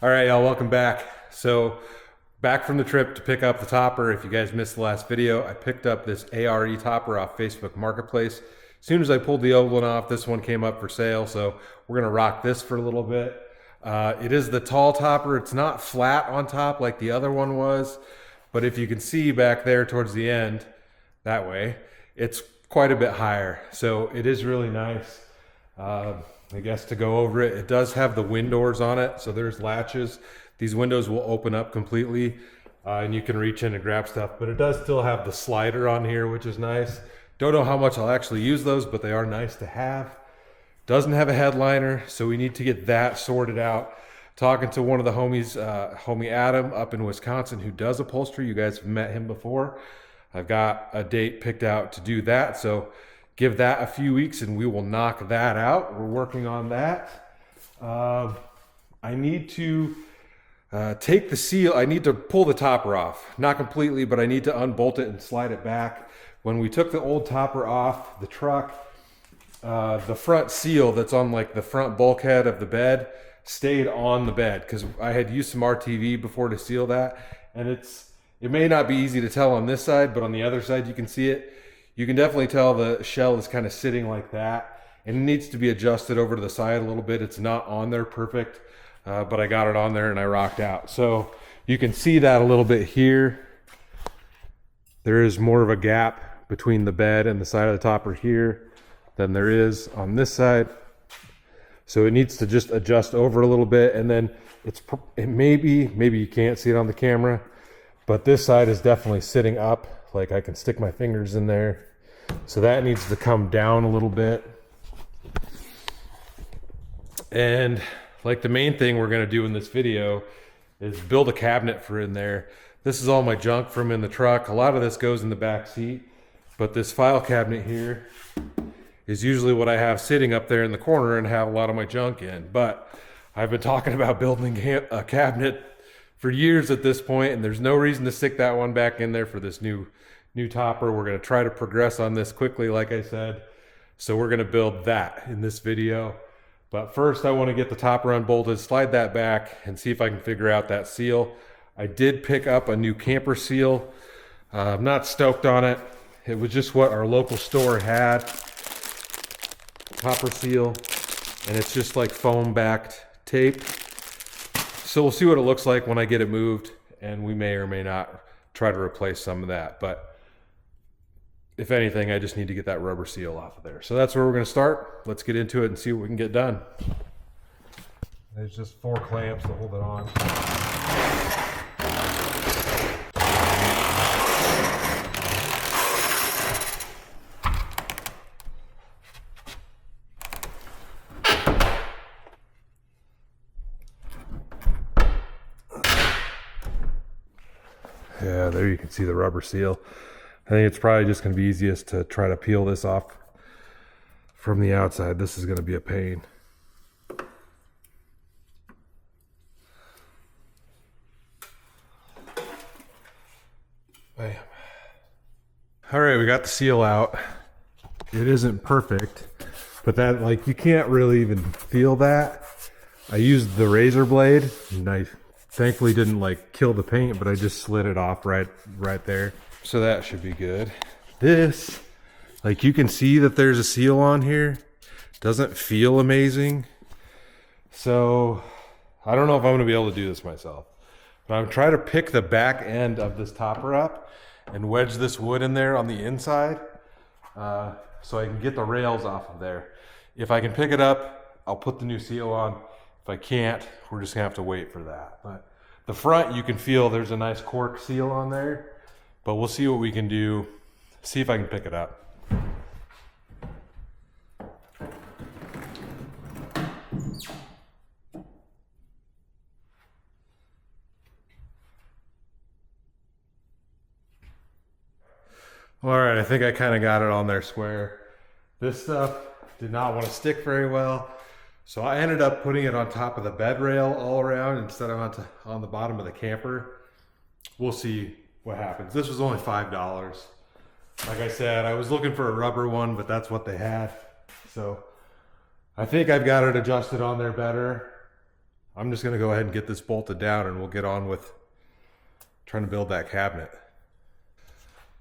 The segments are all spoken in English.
All right, y'all, welcome back. So back from the trip to pick up the topper. If you guys missed the last video, I picked up this ARE topper off Facebook Marketplace. As soon as I pulled the old one off, this one came up for sale. So we're gonna rock this for a little bit. It is the tall topper. It's not flat on top like the other one was, but if you can see back there towards the end, that way, it's quite a bit higher. So it is really nice. I guess to go over it, it does have the wind doors on it, so there's latches. These windows will open up completely, and you can reach in and grab stuff, but it does still have the slider on here, which is nice. Don't know how much I'll actually use those, but they are nice to have. Doesn't have a headliner, so we need to get that sorted out. Talking to one of the homies, homie Adam up in Wisconsin, who does upholstery. You guys have met him before. I've got a date picked out to do that, so give that a few weeks and we will knock that out. We're working on that. I need to take the seal. I need to pull the topper off. Not completely, but I need to unbolt it and slide it back. When we took the old topper off the truck, the front seal that's on like the front bulkhead of the bed stayed on the bed because I had used some RTV before to seal that. And it may not be easy to tell on this side, but on the other side you can see it. You can definitely tell the shell is kind of sitting like that, and it needs to be adjusted over to the side a little bit. It's not on there perfect, but I got it on there and I rocked out. So you can see that a little bit here. There is more of a gap between the bed and the side of the topper here than there is on this side. So it needs to just adjust over a little bit, and then maybe you can't see it on the camera, but this side is definitely sitting up. Like I can stick my fingers in there. So that needs to come down a little bit. And like the main thing we're gonna do in this video is build a cabinet for in there. This is all my junk from in the truck. A lot of this goes in the back seat, but this file cabinet here is usually what I have sitting up there in the corner and have a lot of my junk in. But I've been talking about building a cabinet for years at this point, and there's no reason to stick that one back in there for this new topper. We're going to try to progress on this quickly, like I said. So we're going to build that in this video. But first I want to get the topper unbolted, slide that back, and see if I can figure out that seal. I did pick up a new camper seal. I'm not stoked on it. It was just what our local store had. Topper seal, and it's just like foam backed tape. So we'll see what it looks like when I get it moved, and we may or may not try to replace some of that. But if anything, I just need to get that rubber seal off of there. So that's where we're going to start. Let's get into it and see what we can get done. There's just 4 clamps to hold it on. Yeah, there you can see the rubber seal. I think it's probably just going to be easiest to try to peel this off from the outside. This is going to be a pain. Bam. All right, we got the seal out. It isn't perfect, but that, like, you can't really even feel that. I used the razor blade, and I thankfully didn't like kill the paint, but I just slid it off right there. So that should be good. This, like, you can see that there's a seal on here. Doesn't feel amazing. So I don't know if I'm gonna be able to do this myself, but I'm trying to pick the back end of this topper up and wedge this wood in there on the inside, so I can get the rails off of there. If I can pick it up, I'll put the new seal on. If I can't, we're just gonna have to wait for that. But the front, you can feel there's a nice cork seal on there, but we'll see what we can do. See if I can pick it up. All right, I think I kind of got it on there square. This stuff did not want to stick very well, so I ended up putting it on top of the bed rail all around instead of on the bottom of the camper. We'll see what happens. This was only $5. Like I said, I was looking for a rubber one, but that's what they had. So I think I've got it adjusted on there better. I'm just going to go ahead and get this bolted down and we'll get on with trying to build that cabinet.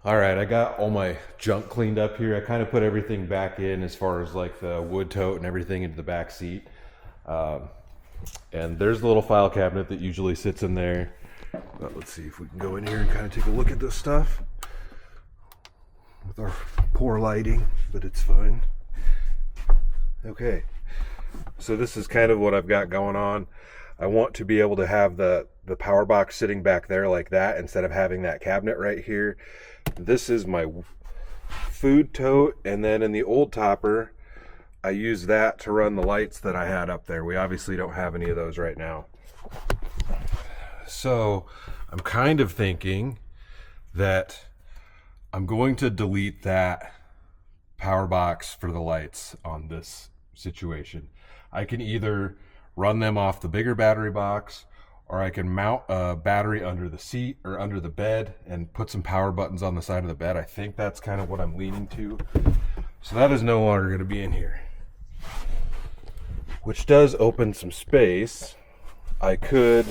All right, I got all my junk cleaned up here. I kind of put everything back in as far as like the wood tote and everything into the back seat. And there's the little file cabinet that usually sits in there. But let's see if we can go in here and kind of take a look at this stuff with our poor lighting, but it's fine. Okay, so this is kind of what I've got going on. I want to be able to have the power box sitting back there like that instead of having that cabinet right here. This is my food tote, and then in the old topper I use that to run the lights that I had up there. We obviously don't have any of those right now. So I'm kind of thinking that I'm going to delete that power box for the lights on this situation. I can either run them off the bigger battery box, or I can mount a battery under the seat or under the bed and put some power buttons on the side of the bed. I think that's kind of what I'm leaning to. So that is no longer going to be in here, which does open some space. I could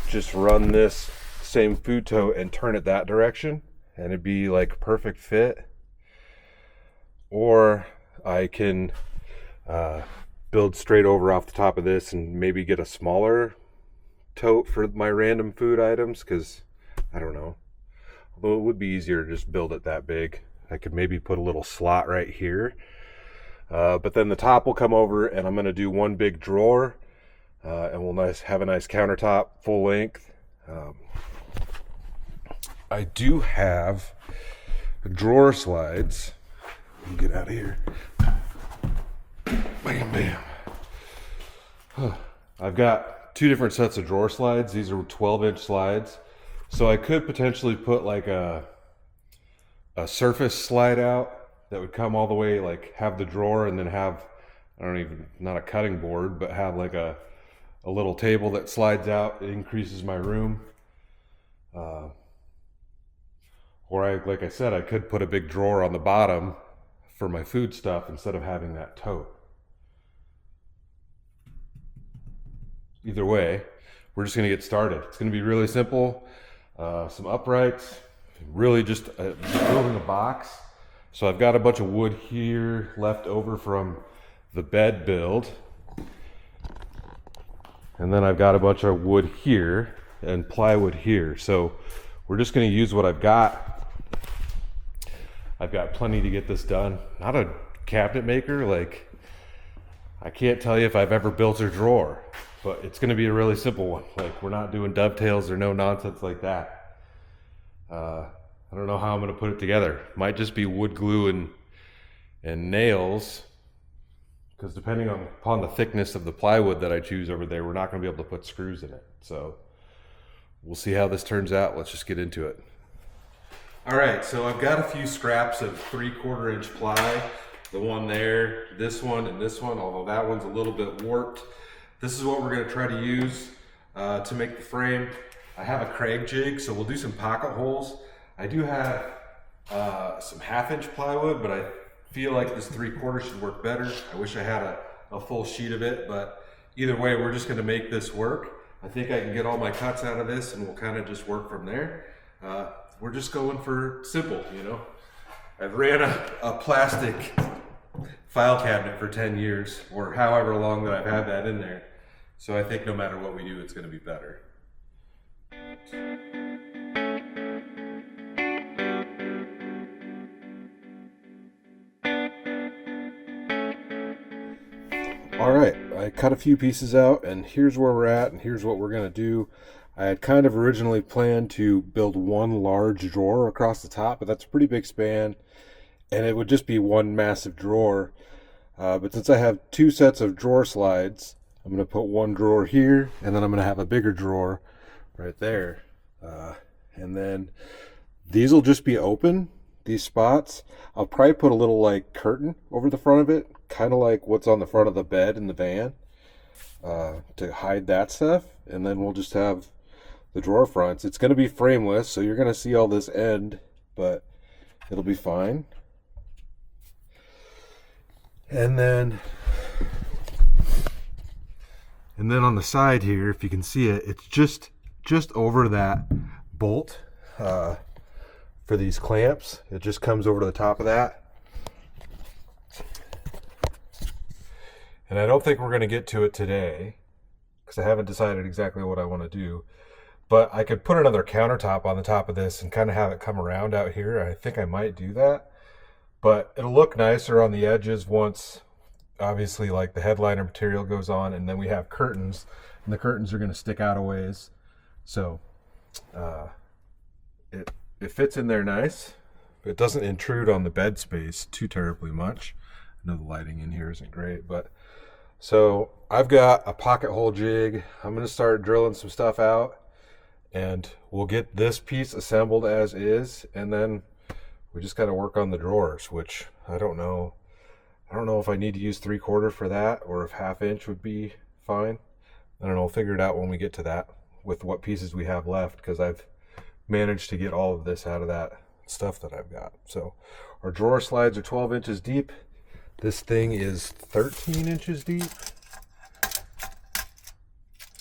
just run this same food tote and turn it that direction and it'd be like perfect fit. Or I can build straight over off the top of this and maybe get a smaller tote for my random food items, because I don't know, although it would be easier to just build it that big. I could maybe put a little slot right here, but then the top will come over and I'm going to do one big drawer, and we'll have a nice countertop full length. I do have drawer slides. Let me get out of here. Bam, bam. I've got two different sets of drawer slides. These are 12-inch slides. So I could potentially put like a surface slide out that would come all the way, like have the drawer and then have, not a cutting board, but have like a little table that slides out. It increases my room. Or like I said, I could put a big drawer on the bottom for my food stuff instead of having that tote. Either way, we're just going to get started. It's going to be really simple. Some uprights, really just building a box. So I've got a bunch of wood here left over from the bed build. And then I've got a bunch of wood here and plywood here. So we're just going to use what I've got. I've got plenty to get this done. Not a cabinet maker. Like, I can't tell you if I've ever built a drawer, but it's going to be a really simple one. Like, we're not doing dovetails or no nonsense like that. I don't know how I'm going to put it together. Might just be wood glue and nails, because depending upon the thickness of the plywood that I choose over there, we're not going to be able to put screws in it. So we'll see how this turns out. Let's just get into it. All right, so I've got a few scraps of 3/4 inch ply. The one there, this one, and this one, although that one's a little bit warped. This is what we're going to try to use to make the frame. I have a Craig jig, so we'll do some pocket holes. I do have some 1/2 inch plywood, but I feel like this 3/4 should work better. I wish I had a full sheet of it, but either way, we're just going to make this work. I think I can get all my cuts out of this and we'll kind of just work from there. We're just going for simple, you know. I've ran a plastic file cabinet for 10 years, or however long that I've had that in there. So I think no matter what we do, it's going to be better. All right, I cut a few pieces out, and here's where we're at, and here's what we're going to do. I had kind of originally planned to build one large drawer across the top, but that's a pretty big span, and it would just be one massive drawer. But since I have two sets of drawer slides, I'm going to put one drawer here, and then I'm going to have a bigger drawer right there. And then these will just be open, these spots. I'll probably put a little like curtain over the front of it, kind of like what's on the front of the bed in the van, to hide that stuff. And then we'll just have the drawer fronts. It's going to be frameless, so you're going to see all this end, but it'll be fine. And then And then on the side here, if you can see it, it's just over that bolt for these clamps. It just comes over to the top of that. And I don't think we're going to get to it today because I haven't decided exactly what I want to do. But I could put another countertop on the top of this and kind of have it come around out here. I think I might do that. But it'll look nicer on the edges once, obviously, like the headliner material goes on, and then we have curtains, and the curtains are going to stick out a ways. So it fits in there nice. It doesn't intrude on the bed space too terribly much. I know the lighting in here isn't great, but so I've got a pocket hole jig. I'm going to start drilling some stuff out, and we'll get this piece assembled as is, and then we just got to work on the drawers, which I don't know if I need to use 3/4 for that or if 1/2 inch would be fine. I don't know, we'll figure it out when we get to that with what pieces we have left, because I've managed to get all of this out of that stuff that I've got. So our drawer slides are 12 inches deep. This thing is 13 inches deep.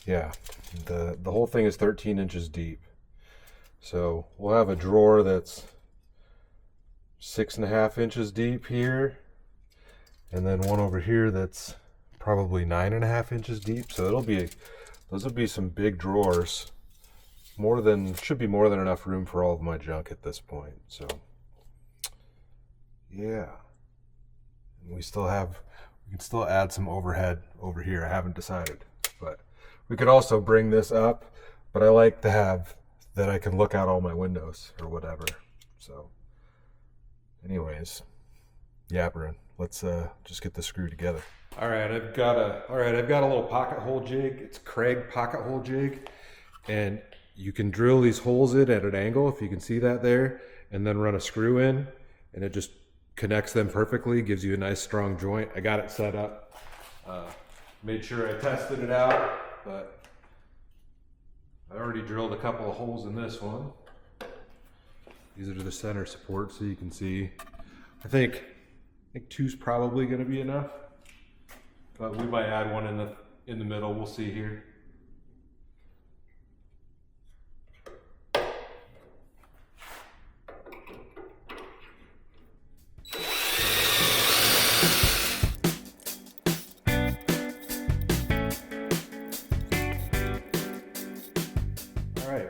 Yeah, the whole thing is 13 inches deep. So we'll have a drawer that's 6.5 inches deep here, and then one over here that's probably 9.5 inches deep. So those will be some big drawers. Should be more than enough room for all of my junk at this point. So yeah. We can still add some overhead over here. I haven't decided, but we could also bring this up, but I like to have that I can look out all my windows or whatever. So anyways, yappering. Let's just get the screw together. All right, I've got a little pocket hole jig. It's Craig pocket hole jig, and you can drill these holes in at an angle, if you can see that there, and then run a screw in, and it just connects them perfectly, gives you a nice strong joint. I got it set up, made sure I tested it out, but I already drilled a couple of holes in this one. These are the center supports, so you can see. I think 2's probably going to be enough, but we might add one in the middle. We'll see here.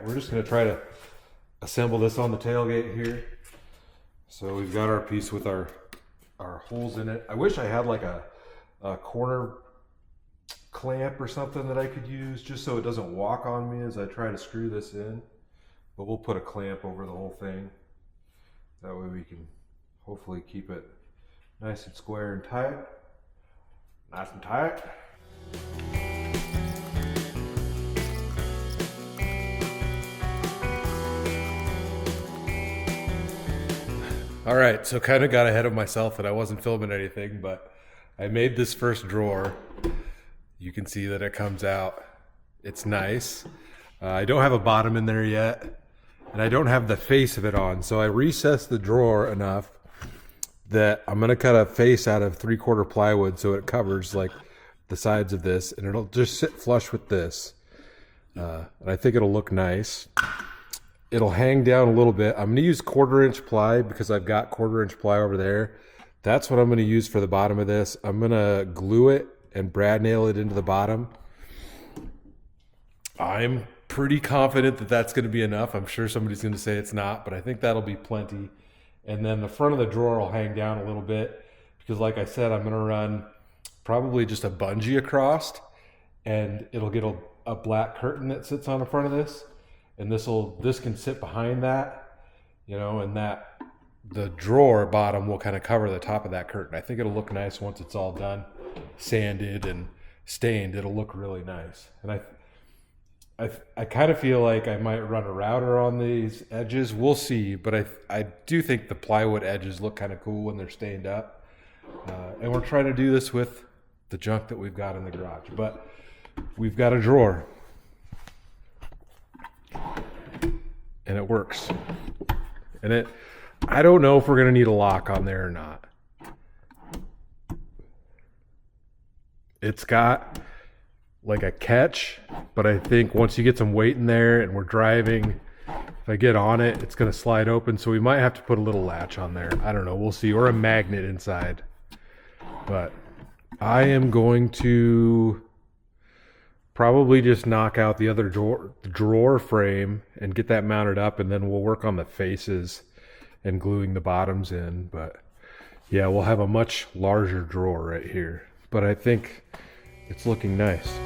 We're just going to try to assemble this on the tailgate here. So we've got our piece with our holes in it. I wish I had like a corner clamp or something that I could use just so it doesn't walk on me as I try to screw this in. But we'll put a clamp over the whole thing. That way we can hopefully keep it nice and square and tight. Nice and tight. All right, so kind of got ahead of myself and I wasn't filming anything, but I made this first drawer. You can see that it comes out. It's nice. I don't have a bottom in there yet, and I don't have the face of it on. So I recessed the drawer enough that I'm gonna cut a face out of 3/4 plywood so it covers like the sides of this, and it'll just sit flush with this. And I think it'll look nice. It'll hang down a little bit. I'm going to use 1/4 inch ply because I've got 1/4 inch ply over there. That's what I'm going to use for the bottom of this. I'm going to glue it and brad nail it into the bottom. I'm pretty confident that that's going to be enough. I'm sure somebody's going to say it's not, but I think that'll be plenty. And then the front of the drawer will hang down a little bit because, like I said, I'm going to run probably just a bungee across, and it'll get a black curtain that sits on the front of this. And this can sit behind that, you know, and that the drawer bottom will kind of cover the top of that curtain. I think it'll look nice once it's all done, sanded and stained. It'll look really nice. And I kind of feel like I might run a router on these edges. We'll see, but I do think the plywood edges look kind of cool when they're stained up. And we're trying to do this with the junk that we've got in the garage. But we've got a drawer. And it works. And I don't know if we're going to need a lock on there or not. It's got like a catch, but I think once you get some weight in there and we're driving, if I get on it, it's going to slide open. So we might have to put a little latch on there. I don't know. We'll see. Or a magnet inside. But I am going to probably just knock out the other drawer frame and get that mounted up, and then we'll work on the faces and gluing the bottoms in. But yeah, we'll have a much larger drawer right here. But I think it's looking nice.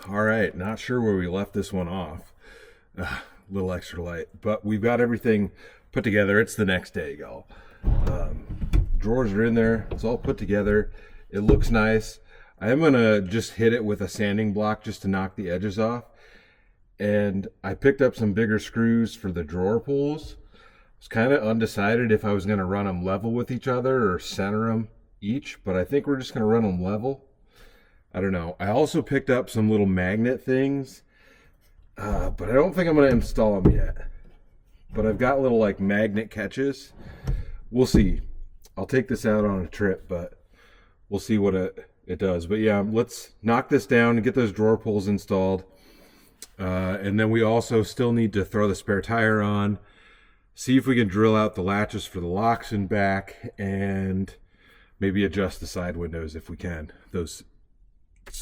All right, not sure where we left this one off. A little extra light, but we've got everything put together. It's the next day, y'all. Drawers are in there. It's all put together. It looks nice. I am gonna just hit it with a sanding block just to knock the edges off. And I picked up some bigger screws for the drawer pulls. I was kind of undecided if I was gonna run them level with each other or center them each, but I think we're just gonna run them level. I don't know. I also picked up some little magnet things, but I don't think I'm going to install them yet. But I've got little like magnet catches. We'll see. I'll take this out on a trip, but we'll see what it does. But yeah, let's knock this down and get those drawer pulls installed. And then we also still need to throw the spare tire on, see if we can drill out the latches for the locks and back, and maybe adjust the side windows if we can.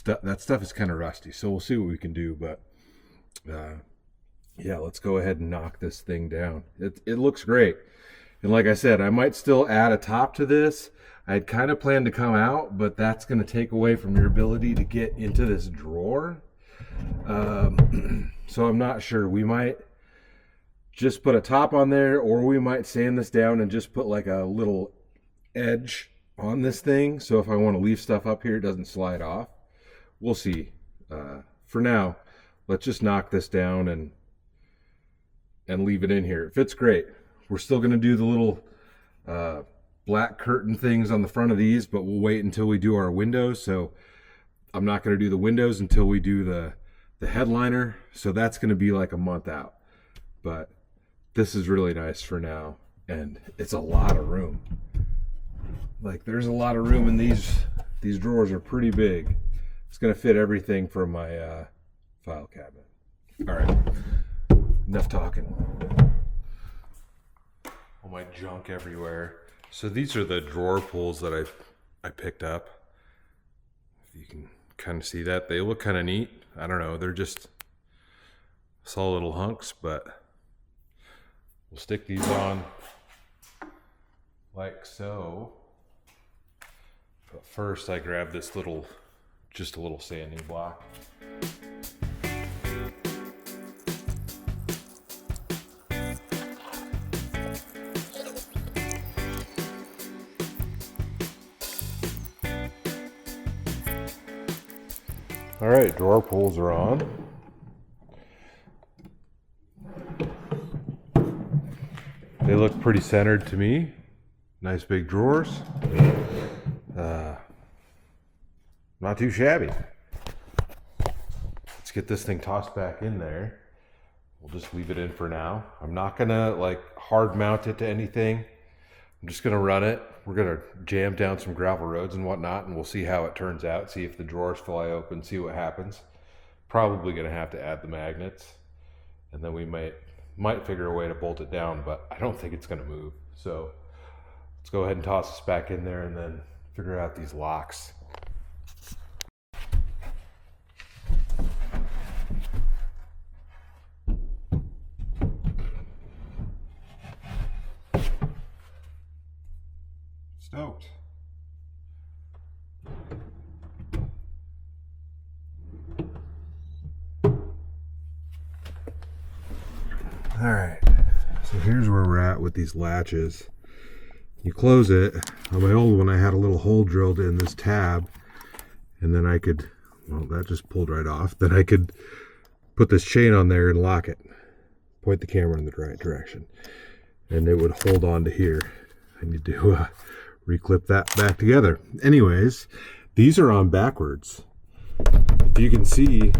That stuff is kind of rusty, so we'll see what we can do. But yeah, let's go ahead and knock this thing down. It looks great, and like I said, I might still add a top to this. I had kind of planned to come out, but that's going to take away from your ability to get into this drawer. So I'm not sure. We might just put a top on there, or we might sand this down and just put like a little edge on this thing, so if I want to leave stuff up here, it doesn't slide off. We'll see. For now, let's just knock this down and leave it in here. It fits great. We're still going to do the little black curtain things on the front of these, but we'll wait until we do our windows. So I'm not going to do the windows until we do the headliner. So that's going to be like a month out. But this is really nice for now, and it's a lot of room. Like, there's a lot of room in these drawers are pretty big. It's going to fit everything from my file cabinet. All right, enough talking. All my junk everywhere. So these are the drawer pulls that I picked up. If you can kind of see that, they look kind of neat. I don't know, they're just solid little hunks, but we'll stick these on like so. But first I grabbed this just a little sanding block. All right, drawer pulls are on. They look pretty centered to me. Nice big drawers. Not too shabby. Let's get this thing tossed back in there. We'll just leave it in for now. I'm not gonna like hard mount it to anything. I'm just gonna run it. We're gonna jam down some gravel roads and whatnot, and we'll see how it turns out. See if the drawers fly open, see what happens. Probably gonna have to add the magnets, and then we might figure a way to bolt it down, but I don't think it's gonna move. So let's go ahead and toss this back in there and then figure out these locks. Stoked. All right, so here's where we're at with these latches. You close it. On my old one, I had a little hole drilled in this tab, and then I could, well, that just pulled right off. Then I could put this chain on there and lock it. Point the camera in the right direction, and it would hold on to here. I need to reclip that back together. Anyways, these are on backwards. If you can see,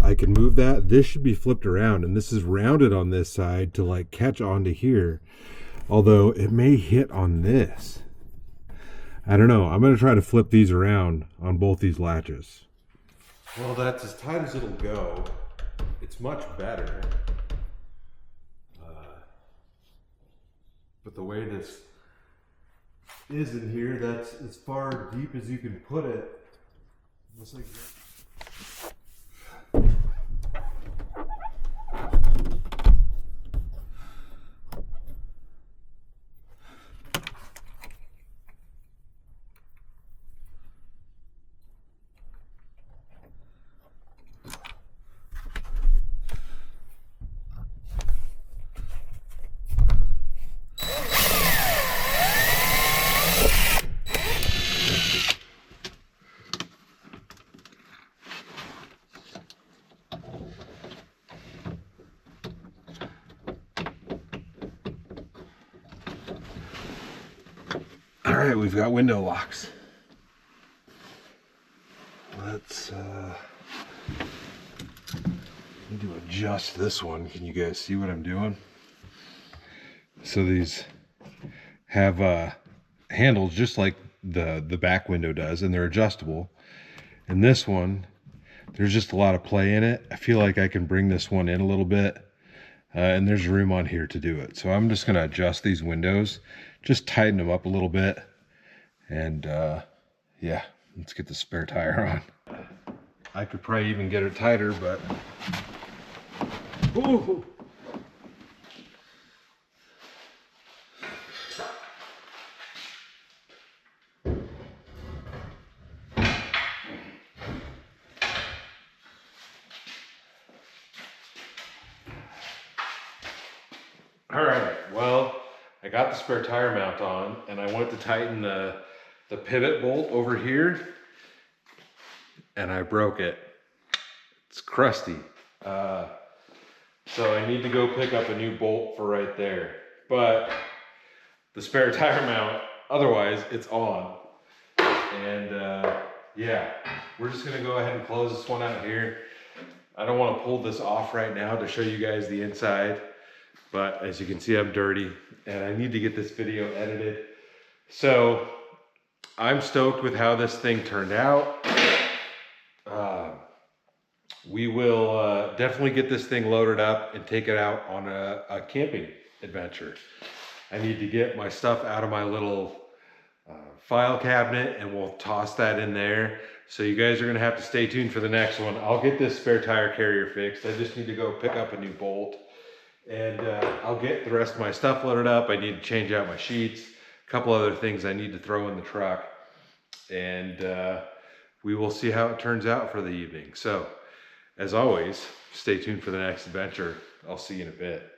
I can move that. This should be flipped around, and this is rounded on this side to like catch onto here. Although it may hit on this. I don't know. I'm going to try to flip these around on both these latches. Well, that's as tight as it'll go. It's much better. But the way this is in here, that's as far deep as you can put it. Almost like that. All right, we've got window locks. Let's need to adjust this one. Can you guys see what I'm doing? So these have handles just like the back window does, and they're adjustable. And this one, there's just a lot of play in it. I feel like I can bring this one in a little bit, and there's room on here to do it. So I'm just gonna adjust these windows, just tighten them up a little bit, and yeah, let's get the spare tire on. I could probably even get it tighter, but ooh. All right, well, I got the spare tire mount on, and I went to tighten the pivot bolt over here, and I broke it. It's crusty. So I need to go pick up a new bolt for right there. But the spare tire mount, otherwise it's on. And yeah, we're just gonna go ahead and close this one out here. I don't wanna pull this off right now to show you guys the inside, but as you can see, I'm dirty and I need to get this video edited. So I'm stoked with how this thing turned out. We will definitely get this thing loaded up and take it out on a camping adventure. I need to get my stuff out of my little file cabinet, and we'll toss that in there. So you guys are gonna have to stay tuned for the next one. I'll get this spare tire carrier fixed. I just need to go pick up a new bolt, and I'll get the rest of my stuff loaded up. I need to change out my sheets, a couple other things I need to throw in the truck, and we will see how it turns out for the evening. So as always, stay tuned for the next adventure. I'll see you in a bit.